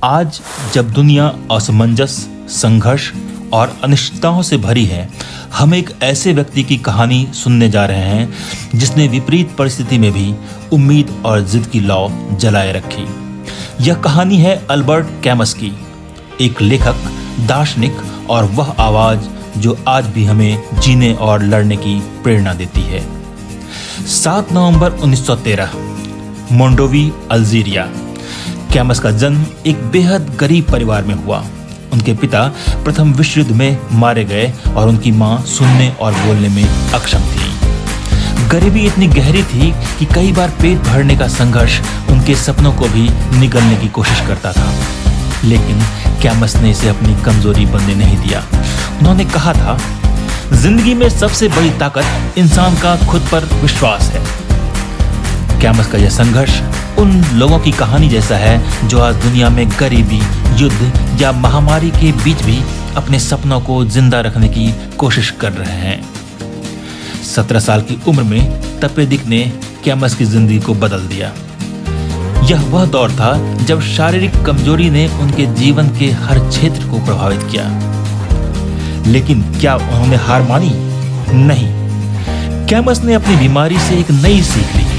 आज जब दुनिया असमंजस, संघर्ष और अनिश्चितताओं से भरी है, हम एक ऐसे व्यक्ति की कहानी सुनने जा रहे हैं जिसने विपरीत परिस्थिति में भी उम्मीद और जिद की लौ जलाए रखी। यह कहानी है अल्बर्ट कैमस की, एक लेखक, दार्शनिक और वह आवाज जो आज भी हमें जीने और लड़ने की प्रेरणा देती है। 7 नवंबर 1913, मोंडोवी, अल्जीरिया। कैमस का जन्म एक बेहद गरीब परिवार में हुआ। उनके पिता प्रथम विश्व युद्ध में मारे गए और उनकी मां सुनने और बोलने में अक्षम थी। गरीबी इतनी गहरी थी कि कई बार पेट भरने का संघर्ष उनके सपनों को भी निगलने की कोशिश करता था, लेकिन कैमस ने इसे अपनी कमजोरी बनने नहीं दिया। उन्होंने कहा था, जिंदगी में सबसे बड़ी ताकत इंसान का खुद पर विश्वास है। कैमस का यह संघर्ष उन लोगों की कहानी जैसा है जो आज दुनिया में गरीबी, युद्ध या महामारी के बीच भी अपने सपनों को जिंदा रखने की कोशिश कर रहे हैं। 17 साल की उम्र में तपेदिक ने कैमस की जिंदगी को बदल दिया। यह वह दौर था जब शारीरिक कमजोरी ने उनके जीवन के हर क्षेत्र को प्रभावित किया। लेकिन क्या उन्होंने हार मानी? नहीं। कैमस ने अपनी बीमारी से एक नई सीख ली।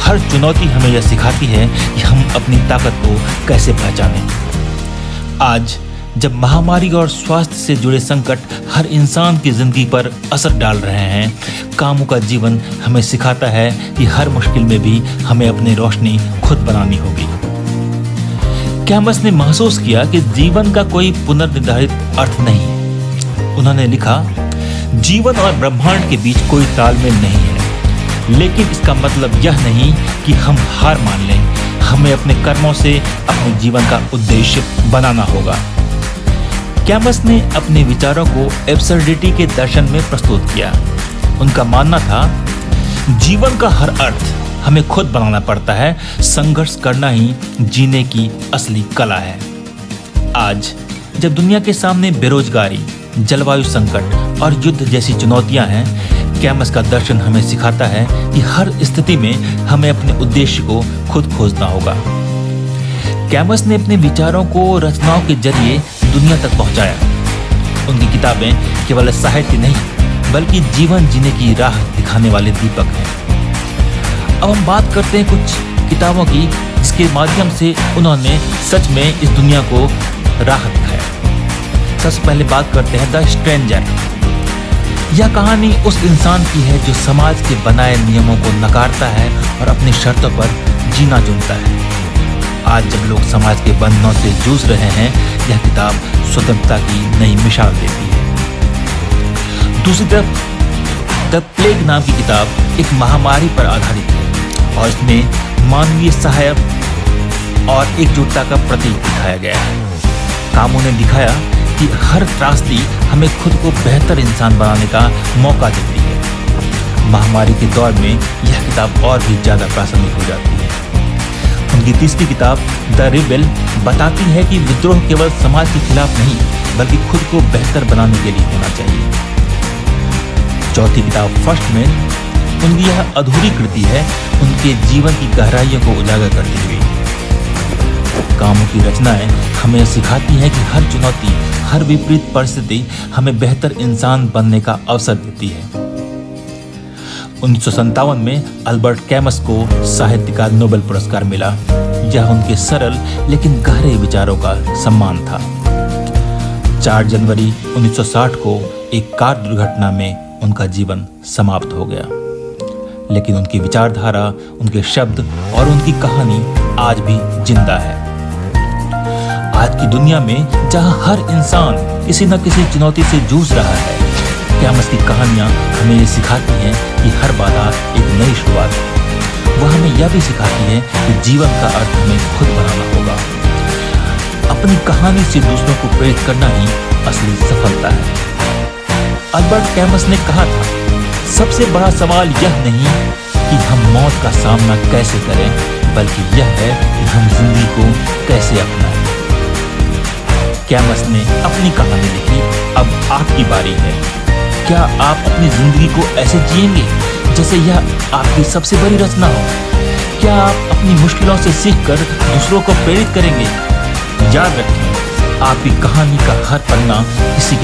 हर चुनौती हमें यह सिखाती है कि हम अपनी ताकत को कैसे पहचानें। आज जब महामारी और स्वास्थ्य से जुड़े संकट हर इंसान की जिंदगी पर असर डाल रहे हैं, कामों का जीवन हमें सिखाता है कि हर मुश्किल में भी हमें अपनी रोशनी खुद बनानी होगी। कैमस ने महसूस किया कि जीवन का कोई पुनर्निर्धारित अर्थ नहीं है। उन्होंने लिखा, जीवन और ब्रह्मांड के बीच कोई तालमेल नहीं है, लेकिन इसका मतलब यह नहीं कि हम हार मान लें। हमें अपने कर्मों से अपने जीवन का उद्देश्य बनाना होगा। कैमस ने अपने विचारों को एब्सर्डिटी के दर्शन में प्रस्तुत किया। उनका मानना था, जीवन का हर अर्थ हमें खुद बनाना पड़ता है। संघर्ष करना ही जीने की असली कला है। आज जब दुनिया के सामने बेरोजगारी, जलवायु संकट और युद्ध जैसी चुनौतियां हैं, कैमस का दर्शन हमें सिखाता है कि हर स्थिति में हमें अपने उद्देश्य को खुद खोजना होगा। कैमस ने अपने विचारों को रचनाओं के जरिए दुनिया तक पहुंचाया। उनकी किताबें केवल साहित्य नहीं, बल्कि जीवन जीने की राह दिखाने वाले दीपक हैं। अब हम बात करते हैं कुछ किताबों की जिसके माध्यम से उन्होंने सच में इस दुनिया को राह दिखाया। सबसे पहले बात करते हैं द स्ट्रेंजर। यह कहानी उस इंसान की है जो समाज के बनाए नियमों को नकारता है और अपनी शर्तों पर जीना चुनता है। आज जब लोग समाज के बंधनों से जूझ रहे हैं, यह किताब स्वतंत्रता की नई मिसाल देती है। दूसरी तरफ द प्लेग नाम की किताब एक महामारी पर आधारित है और इसमें मानवीय सहायता और एकजुटता का प्रतीक दिखाया गया है। कामों ने दिखाया कि हर त्रासदी हमें खुद को बेहतर इंसान बनाने का मौका देती है। महामारी के दौर में यह किताब और भी ज़्यादा प्रासंगिक हो जाती है। उनकी तीसरी किताब द रिबेल बताती है कि विद्रोह केवल समाज के खिलाफ नहीं, बल्कि खुद को बेहतर बनाने के लिए होना चाहिए। चौथी किताब फर्स्ट मैन उनकी यह अधूरी कृति है, उनके जीवन की गहराइयों को उजागर करती हुई। कामों की रचनाएं हमें सिखाती हैं कि हर चुनौती, हर विपरीत परिस्थिति हमें बेहतर इंसान बनने का अवसर देती है। 1957 में अल्बर्ट कैमस को साहित्य का नोबेल पुरस्कार मिला। यह उनके सरल लेकिन गहरे विचारों का सम्मान था। 4 जनवरी 1960 को एक कार दुर्घटना में उनका जीवन समाप्त हो गया, लेकिन उनकी विचारधारा, उनके शब्द और उनकी कहानी आज भी जिंदा है। आज की दुनिया में जहां हर इंसान किसी न किसी चुनौती से जूझ रहा है, कैमस की कहानियां हमें ये सिखाती हैं कि हर बाधा एक नई शुरुआत है। वह हमें यह भी सिखाती है कि जीवन का अर्थ हमें खुद बनाना होगा। अपनी कहानी से दूसरों को प्रेरित करना ही असली सफलता है। अल्बर्ट कैमस ने कहा था, सबसे बड़ा सवाल यह नहीं कि हम मौत का सामना कैसे करें, बल्कि यह है कि हम जिंदगी को कैसे अपनाएं। कैमस ने अपनी कहानी लिखी, अब आपकी बारी है। क्या आप अपनी जिंदगी को ऐसे जिएंगे जैसे यह आपकी सबसे बड़ी रचना हो? क्या आप अपनी मुश्किलों से सीखकर दूसरों को प्रेरित करेंगे? याद रखें, आपकी कहानी का हर पन्ना किसी की